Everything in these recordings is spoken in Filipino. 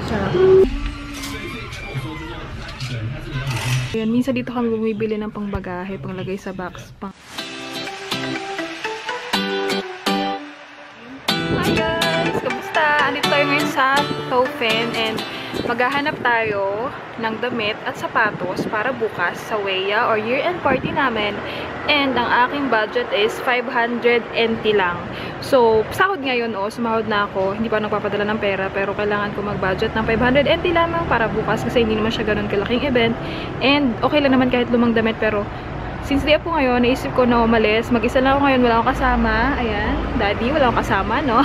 Sarap. Ayan, minsan dito kami bumibili ng pangbagahe, panglagay sa box. Hi guys! Kamusta? Andito tayo ngayon sa Taufen and maghahanap tayo ng damit at sapatos para bukas sa Weya or year-end party namin. And ang aking budget is 500 NT lang. So, sahod ngayon sumahod na ako. Hindi pa nagpapadala ng pera pero kailangan ko mag-budget ng 500 NT lamang para bukas kasi hindi naman siya ganun kalaking event. And okay lang naman kahit lumang damit pero since day po ngayon, naisip ko na umalis. Mag-isa lang ako ngayon, wala akong kasama. Ayan, daddy, wala akong kasama, no?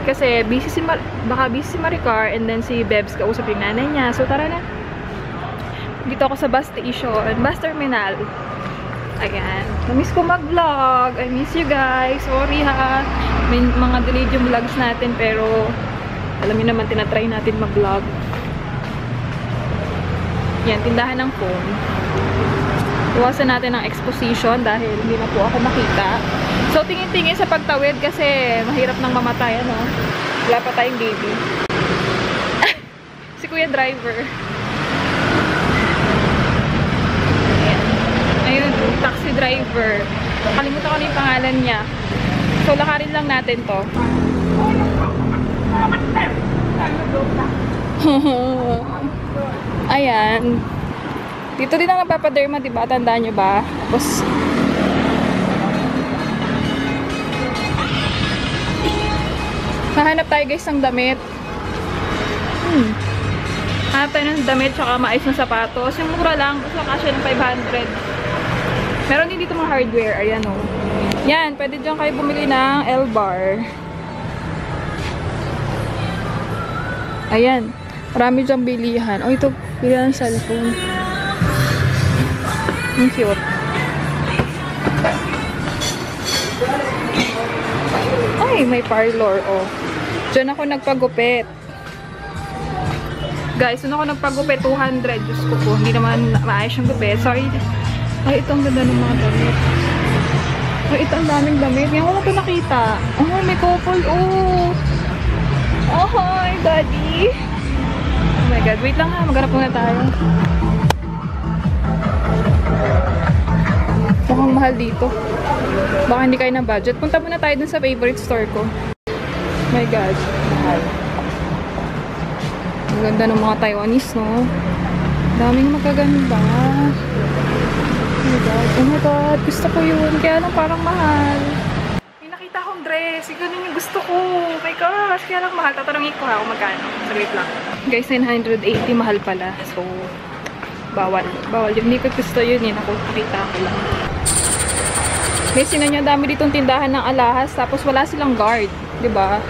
Kasi baka busy si Maricar and then si Bebs kausap yung nanay niya. So tara na. Dito ako sa bus station, bus terminal. Ayan. Namiss ko mag-vlog. I miss you guys. Sorry ha. May mga delayed yung vlogs natin pero alam niyo naman tinatry natin mag-vlog. Yan, tindahan ng phone. Iwasan natin ang exposition dahil hindi na po ako makita. So, tingin-tingin sa pagtawid kasi mahirap nang mamatay, ano? Wala pa tayong baby. Si Kuya Driver. Ayan. Ayun, taxi driver. Kalimutan ko na yung pangalan niya. So, lakarin lang natin to. Ayan. Dito din ang nagpapaderma, diba? Tandaan nyo ba? Tapos, hahanap tayo guys ng damit. Hanap tayo ng damit tsaka maayos na sapatos. Yung mura lang, basta kasya ng 500. Meron din dito mga hardware. Ayan o. Yan, pwede dyan kayo bumili ng L-bar. Ayan. Marami dyang bilihan. O, ito, bilihan ng cellphone. Ang cute. Ay, may parlor, oh. Diyan ako nagpagupit. Guys, doon ako nagpagupit, 200. Diyos ko po, hindi naman maayos yung gupit. Sorry. Ay, ito ang ganda ng mga damit. Ay, ito ang daming damit. Ngayon ko na ito nakita. Oh, may couple, oh. Oh, hi, daddy. Oh my God. Wait lang ha, maghanap muna tayo. Mukhang mahal dito. Baka hindi kayo ng budget. Punta muna tayo dun sa favorite store ko. Oh my God. Mahal. Ang ganda ng mga Taiwanese, no? Daming magaganda. Oh my God. Oh my God. Gusto ko yun. Kaya lang parang mahal. May nakita akong dress. Ganun yung gusto ko. Oh my gosh. Kaya lang mahal. Tatanungin ko ha kung magkano. Saglit lang. Guys, 980. Mahal pala. So, bawal. Bawal. Hindi ko gusto yun eh. Nakita ko lang. Guys, sinan nyo, dami ditong tindahan ng alahas, tapos wala silang guard, diba?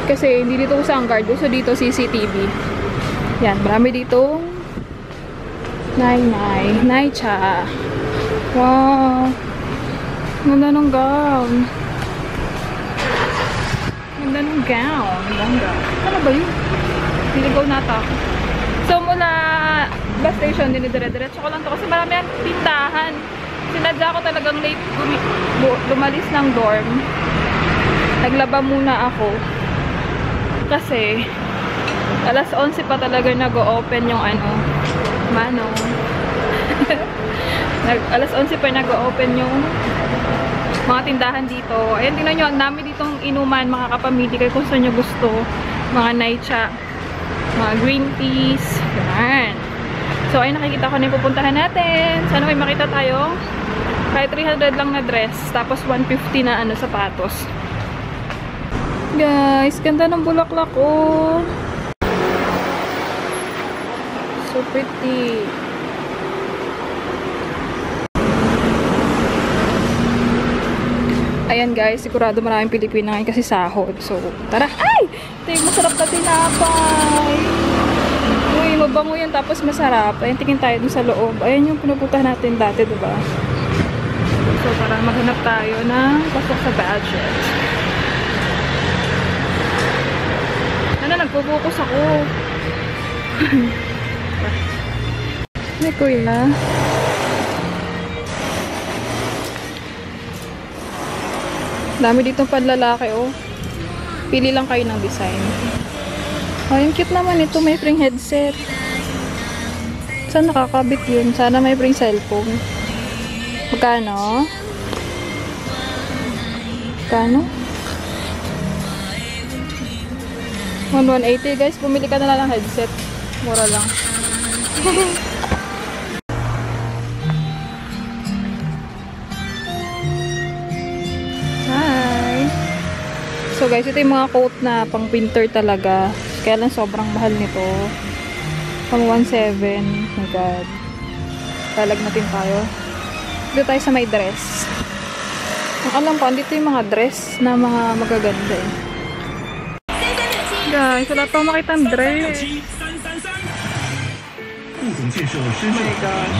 Kasi hindi dito usa ang guard, uso dito CCTV. Yan, marami ditong Nai-cha. Wow! Ganda ng gown. Ganda ng gown. Ganda. Ano ba yun? Niligaw nata ako. So, mula bus station, dinidire-diretso ko lang to kasi marami ang tindahan. Sinadya ko talagang late lumalis ng dorm. Naglaba muna ako. Kasi alas 11 pa talaga nag-o-open yung alas 11 pa nag-o-open yung mga tindahan dito. Ayan, tingnan nyo, ang dami ditong inuman, mga kapamilya, kayo kung saan nyo gusto. Mga naicha, mga green teas. Yan. So, ayun, nakikita ko na yung pupuntahan natin. Sana may makita tayo. Kahit 300 lang na dress. Tapos 150 na sapatos. Guys, ganda ng bulaklak ko. So pretty. Ayan guys, sigurado maraming Pilipina ngayon kasi sahod. So, tara. Ay! Ito yung masarap na tinapay. Uy, mabango yan tapos masarap. Ayan, tingin tayo dun sa loob. Ayan yung pinupuntahan natin dati, diba? So, tara, maghanap tayo ng pasok sa budget. Ano, nagpo-focus ako. Ay, kuya. Dami dito panlalaki, oh. Pili lang kayo ng design. Oh, yung cute naman ito. May free headset. Saan nakakabit yun? Sana may free cellphone. Magkano? Magkano? 180 guys. Bumili ka na lang ng headset. Mura lang. Hi! So guys, ito yung mga coat na pang winter talaga. Kaya lang sobrang mahal nito. Pang 1.7. Oh my god. Talag natin tayo. Dito tayo sa may dress. Ang alam ko, andito yung mga dress na mga magaganda eh. Guys, wala pa makita ang dress. Oh my god.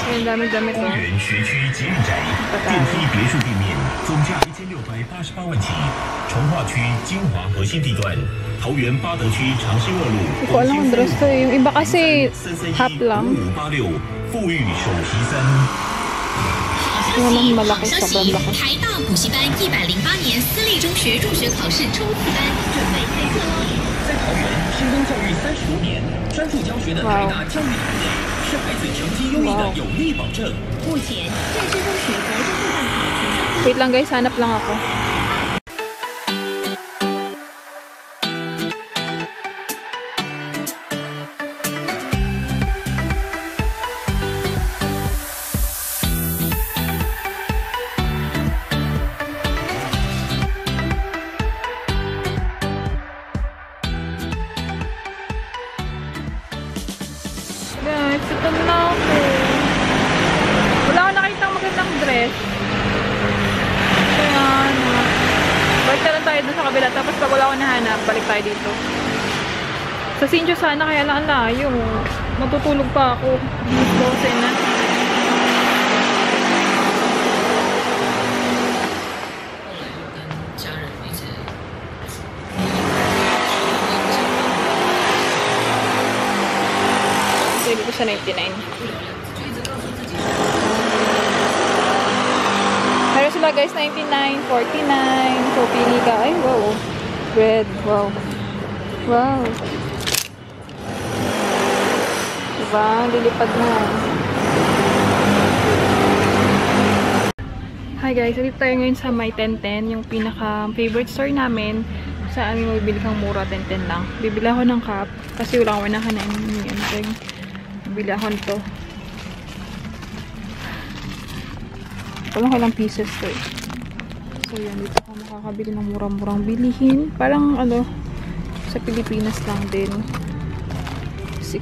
Ayan, dami-dami to. Hindi ko alam ang dress to eh. Yung iba kasi half lang. Yung naman malaki, sobrang laki. Wow. Wow. Wait lang guys, hanap lang ako. Guys, ito na ako. Wala akong nakitang magandang dress. Kaya, balik na lang tayo dun sa kabila. Tapos pag wala akong nahanap, balik tayo dito. Sa Sinjo sana, kaya lang ang layo. Matutulog pa ako. Mas 12 na. Pwede ko sa 99. Meron sila guys, 99, 49. So, pili ka. Ay, wow. Red, wow. Wow. Diba? Lilipad na. Hi guys, dito tayo ngayon sa My 1010, yung pinaka-favorite store namin. Saan mo bibili kang mura, 1010 lang. Bibili ako ng cup kasi wala akong manahan na bibili ako nito. Walang kailang pieces to eh. So yan, dito ako makakabili ng murang-murang bilihin. Parang ano, sa Pilipinas lang din. 60.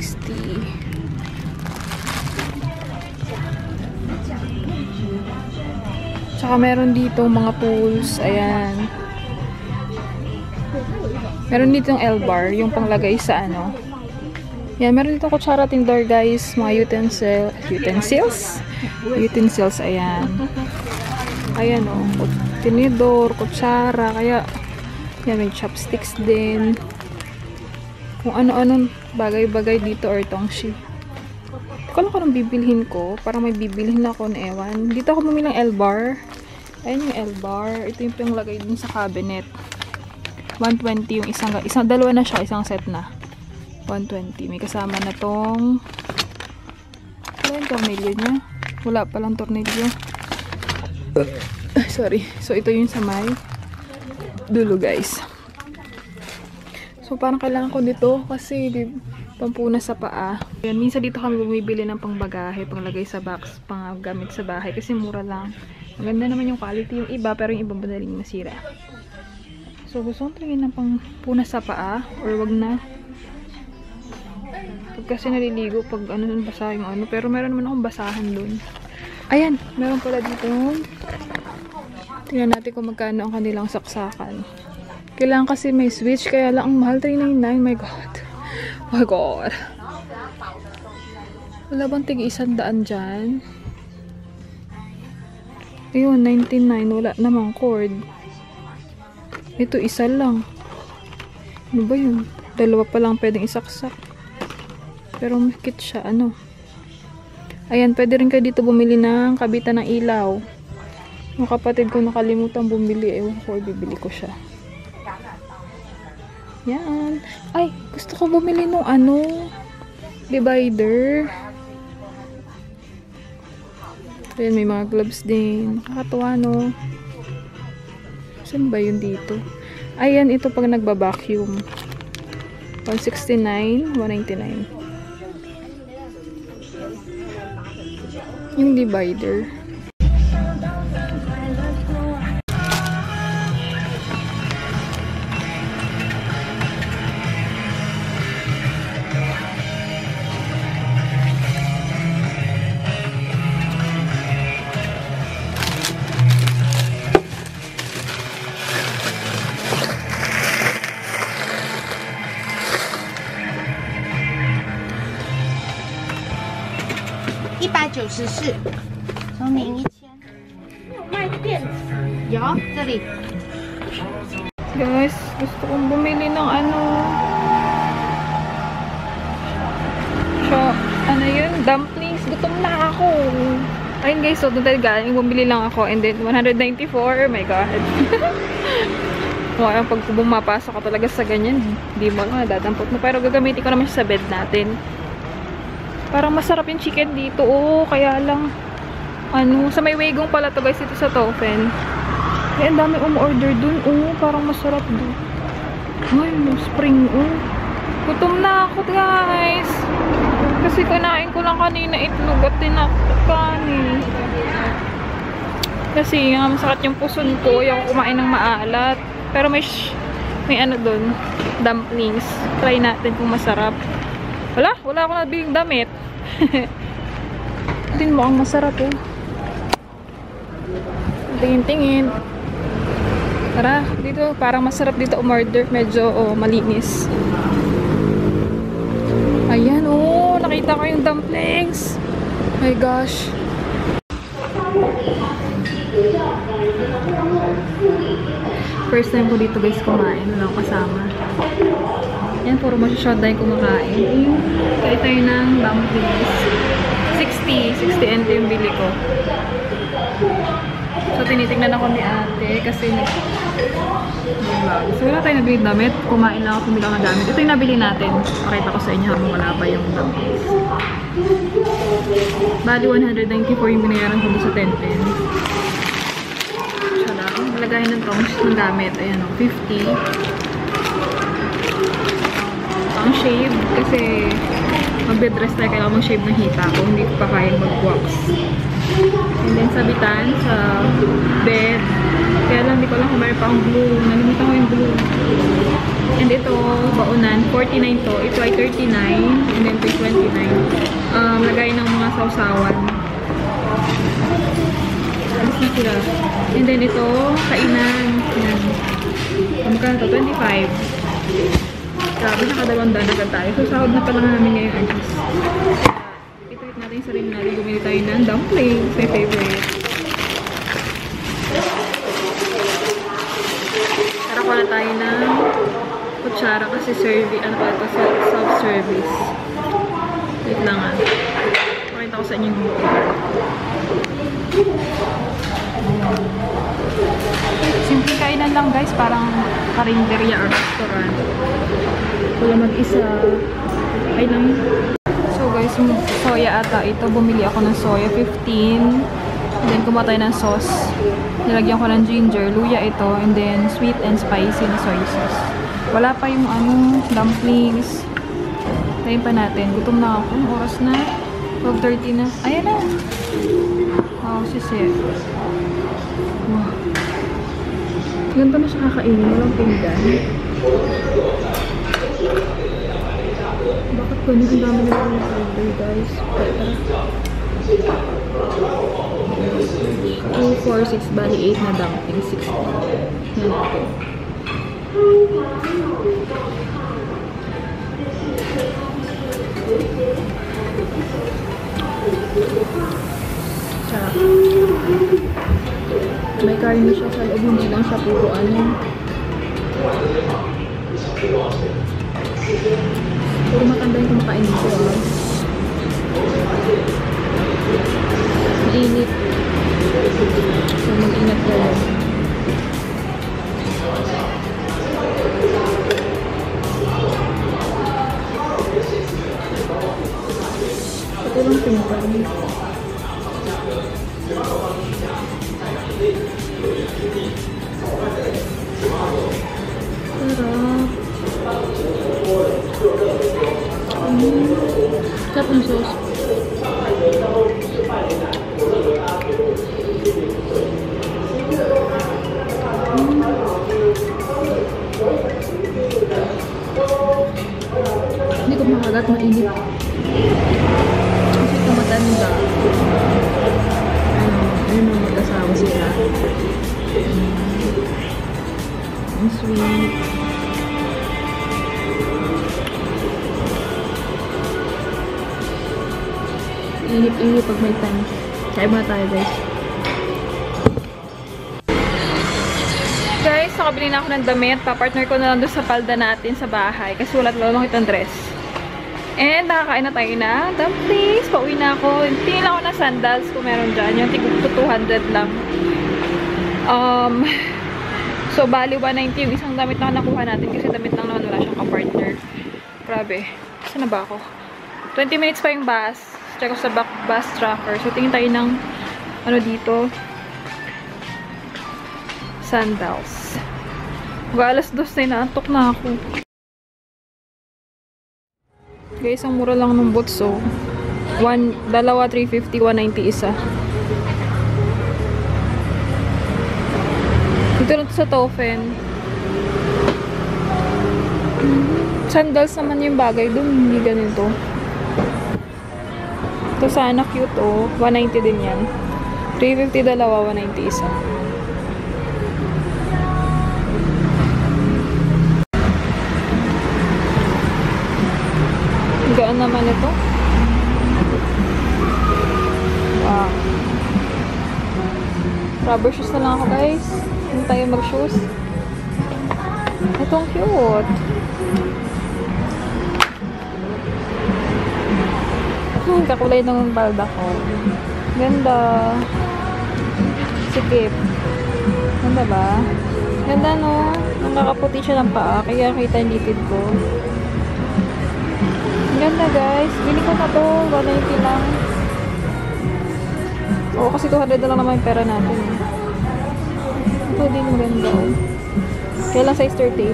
Tsaka meron dito mga tools. Ayan. Meron dito yung L-bar, yung panglagay sa ano. Yan, meron dito kutsara, tindor guys, mga utensils, ayan. Ayan o, tinidor, kutsara, kaya, yan, may chopsticks din. Kung ano-ano bagay-bagay dito or tongshi. Kung ano bibilhin ko, parang may bibilhin ako na ewan. Dito ako bumili ng L-bar. Ayan yung L-bar. Ito yung panglagay din sa cabinet. 120 yung dalawa na siya, isang set na. 120. May kasama na tong wala yung tornilyo niya. Wala palang tornilyo. Sorry. So, ito yung sa may dulo, guys. So, parang kailangan ko dito kasi pampunas sa paa. Yan, minsan dito kami bumibili ng pangbagahe, panglagay sa box, panggamit sa bahay kasi mura lang. Maganda naman yung quality. Yung iba, pero yung iba madaling masira. So, gusto kong tingin ng pangpunas sa paa or wag na. Pag kasi naliligo, pag ano, basa yung ano. Pero meron naman akong basahan dun. Ayan, meron pala dito. Tingnan natin kung magkano ang kanilang saksakan. Kailangan kasi may switch, kaya lang ang mahal, 399. My God. My God. Wala bang tig-100 dyan? Ayun, 99. Wala namang cord. Ito, isa lang. Ano ba yun? Dalawa pa lang pwedeng isaksak. Pero makit siya, ano. Ayan, pwede rin kayo dito bumili ng kabitan ng ilaw. Yung kapatid ko nakalimutan bumili. Ewan ko, bibili ko siya. Yan. Ay, gusto ko bumili nung ano, divider. Ayan, may mga gloves din. Nakakatuwa, no? Saan ba yun dito? Ayan, ito pag nagba-vacuum. 169, 199. Yung divider.194，从您1000。有卖电池？有，这里。Guys, gusto kong bumili ng ano. So, ano yun? Dumplings. Gutom na ako. Ayun guys, so doon tayo galing. Bumili lang ako. And then, 194. Oh my God. Ngayon, pag bumapasok ka talaga sa ganyan, di mo lang nadadampot mo. Pero gagamitin ko naman siya sa bed natin. Parang masarap yung chicken dito. Oo, kaya lang, ano, sa may Waygong pala to guys, dito sa Tofen. Eh, ang dami umorder dun. Oo, parang masarap dun. Ay, no spring. Oo. Gutom na ako guys. Kasi kinain ko lang kanina itlog at tinakanin. Kasi nga, masakit yung puson ko. Ayaw kumain ng maalat. Pero may ano dun, dumplings. Try natin kung masarap. Wala ako nabiling damit. Tingin mo ang masarap eh. Tingin-tingin. Tara, dito parang masarap dito umorder. Medyo malinis. Ayan, nakita ko yung dumplings. My gosh. First time ko dito guys kumain. Wala akong kasama. Yan, puro masyashot dahil kumakain. Kaya tayo ng dumplings. 60 NT yung bili ko. So, tinitignan ako ni ate kasi so, wala tayo nabili damit. Kumain lang ako, pumili ako ng damit. Ito yung nabili natin. Pakita ko sa inyo habang wala pa yung dumplings. Bali, 194 yung binayaran ko sa 10 pence. Siya lang. Lagayin ng tongs ng gamit. Ayan o, 50. Ang shave kasi magbe-dress tayo, kailangan mag-shave ng hita ko. Hindi ko pa kayang mag-wax. And then sabitan sa bed. Kaya lang, hindi ko lang kung mayroon pa akong glue. Nalimutan ko yung glue. And ito, baunan, 49 to. Ito ay 39. And then ito ay 29. Lagay ng mga sausawan. Alis na sila. And then ito, kainan. Yan. Magkano to? 25. Grabe, nakadalawang daan agad tayo. So, sahod na pala namin ngayon, Agis. Itulit natin yung sarili natin. Bumili tayo ng dumplings. My favorite. Tara ko na tayo ng kutsara kasi self-service. Wait lang ah. Pakita ko sa inyo yung simple kainan lang guys, parang karinderya or restaurant. Wala mag-isa. Ay lang. So guys, soya ata. Ito, bumili ako ng soya, 15. And then kumuha tayo ng sauce. Nilagyan ko ng ginger, luya ito. And then sweet and spicy na soy sauce. Wala pa yung dumplings. Tayin pa natin. Gutom na ako. Oras na. 12:30 na. Ayan na. Wow, sisi. Wow. Ganito na siya kakainin. Walang pinggan. Bakit ko ang dami nila ng order, guys? Tara. 2, 4, 6, bali 8 na dumpling. 60. Yan natin. Sarap. May karne siya sa loob, hindi lang siya puro ano. Puro matanda yung kumakain dito ah. Mainit. So, mag-ingat kayo. Ito lang pimpal. Sarap ng sauce. Hindi ko makagat, mainit. Kasi ito matanda. Ayun ang mag-asawa sila. Ang sweet. Inip-inip pag may time. Kaya ba tayo, guys? Guys, nakabili na ako ng damit. Papartner ko na lang doon sa palda natin sa bahay. Kasi wala talaga makita ng dress. And nakakain na tayo na dumplings. Pauwi na ako. Tingin ako ng sandals kung meron dyan. Yung tiguk to 200 lang. So, bali 190 yung isang damit na nakuha natin. Kasi damit lang naman wala siyang kapartner. Grabe. Saan na ba ako? 20 minutes pa yung bus. Check ko sa bus tracker. So, tingin tayo ng ano dito. Sandals. Alas 2 na inaantok na ako. Guys, ang mura lang ng boots. So, dalawa 350, 190 isa. Dito na sa Tofen. Sandals naman yung bagay doon. Hindi ganito. Ito sana cute oh. 190 din yan. 350 dalawa, 190 isa. Gaan naman ito. Wow. Rubber shoes na lang ako, guys. Hindi tayo mag-shoes. Itong cute. Kakulay ng balda ko. Ganda. Sikip. Ganda ba? Ganda, no? Nakakaputi siya ng paa. Kaya kita yung litid ko. Ganda, guys. Bili ko na to. 190 lang. Oo, kasi 200 na lang naman yung pera natin. Ito din maganda. Kaya lang size 38.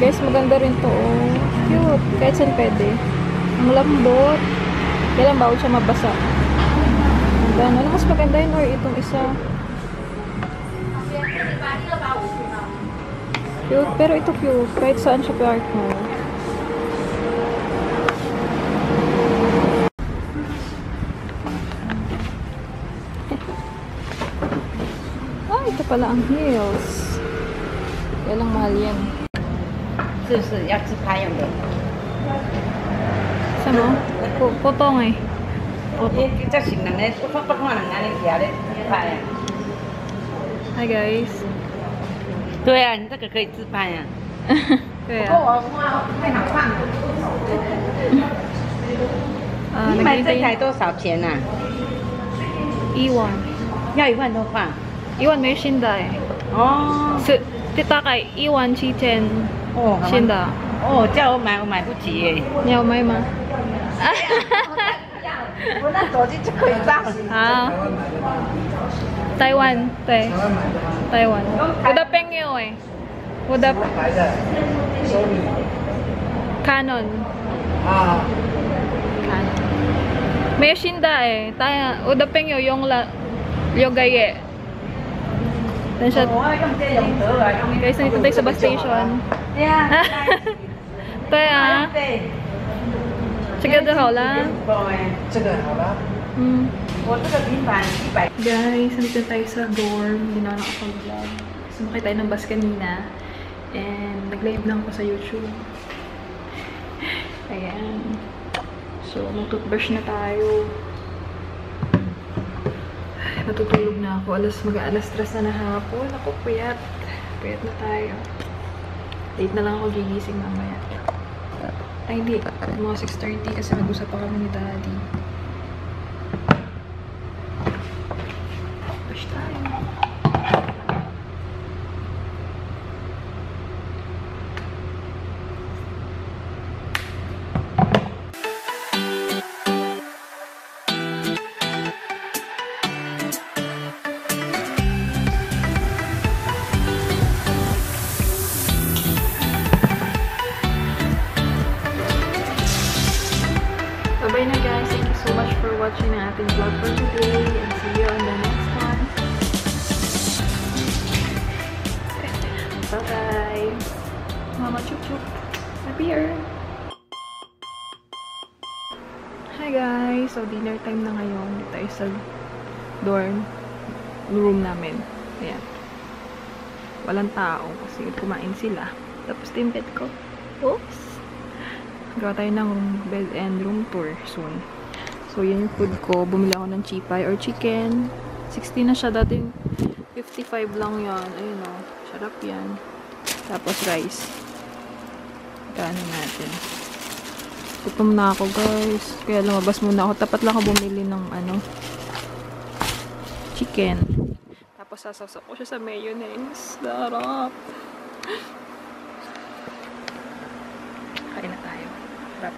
Guys, maganda rin to. Cute. Kahit saan pwede. Ang lambot. Kaya lang bawal siya mabasa. Ano mas maganda yun or itong isa? Cute. Pero ito cute. Kahit saan siya park mo. Ito pala ang heels. Kaya lang mahal yan. 是不是要自拍用的？ Saan mo? Potong eh. 这是人的，不看人家的家的自拍啊。 Hi guys. 对啊，你这个可以自拍啊。Kaya. 不过我太好看了。你买这台多少钱啊？ Iwan. 要1万多块。 Iwan may shinda eh. 哦。是 Titakai, Iwan Chichen 哦。 Shinda. 哦，叫我买，我买不起耶。你要买吗？我那手机就可以照。好。台湾，对，台湾。我的朋友哎，我的 Canon。啊。Canon。没有新的哎，我的朋友用了6个月。等下。Guys, nandito tayo sa bus station. 对呀。对啊。这个就好啦。这个好了。我这个平板100。Guys, nandito tayo sa dorm. Hindi na nakapag-vlog. Sumakay tayo ng bus kanina. And nag-live lang ako sa YouTube. Ayan. So, mag-toothbrush na tayo. Ay, matutulog na ako. Mag-aalas 3 na hapon. Ako, puyat. Puyat na tayo. Late na lang ako gigising mamaya. Ay, hindi. Mga 6:30 kasi nag-usap pa kami ni Daddy. here. Hi guys! So, dinner time na ngayon. Dito tayo sa dorm room namin. Ayan. Walang tao kasi kumain sila. Tapos din bed ko. Oops! Gawa tayo ng bed and room tour soon. So, yan yung food ko. Bumili ako ng chipay or chicken. 60 na siya. Dati 55 lang yan. Ayun o. Sarap yan. Tapos rice. Kanin natin. Gutom na ako guys. Kaya lumabas muna ako. Tapat lang ako bumili ng chicken. Tapos sasawsak ko siya sa mayonnaise. Sarap. Kain na tayo. Sarap.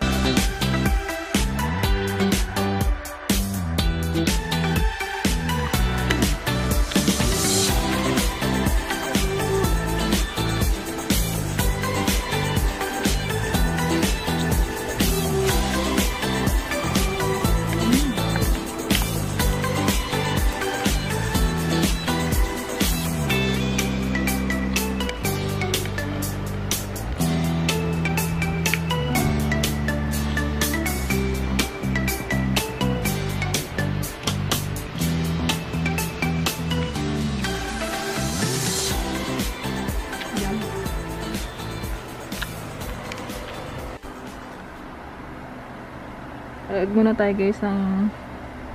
Muna tayo guys ng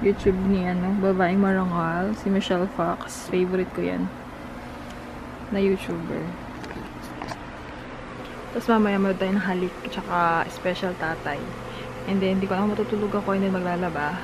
YouTube ni babaeng marangal, si Michelle Fox. Favorite ko yan na YouTuber. Tapos mamaya manood tayo ng halik tsaka special tatay. And then hindi ko lang matutulog ako, and then maglalaba.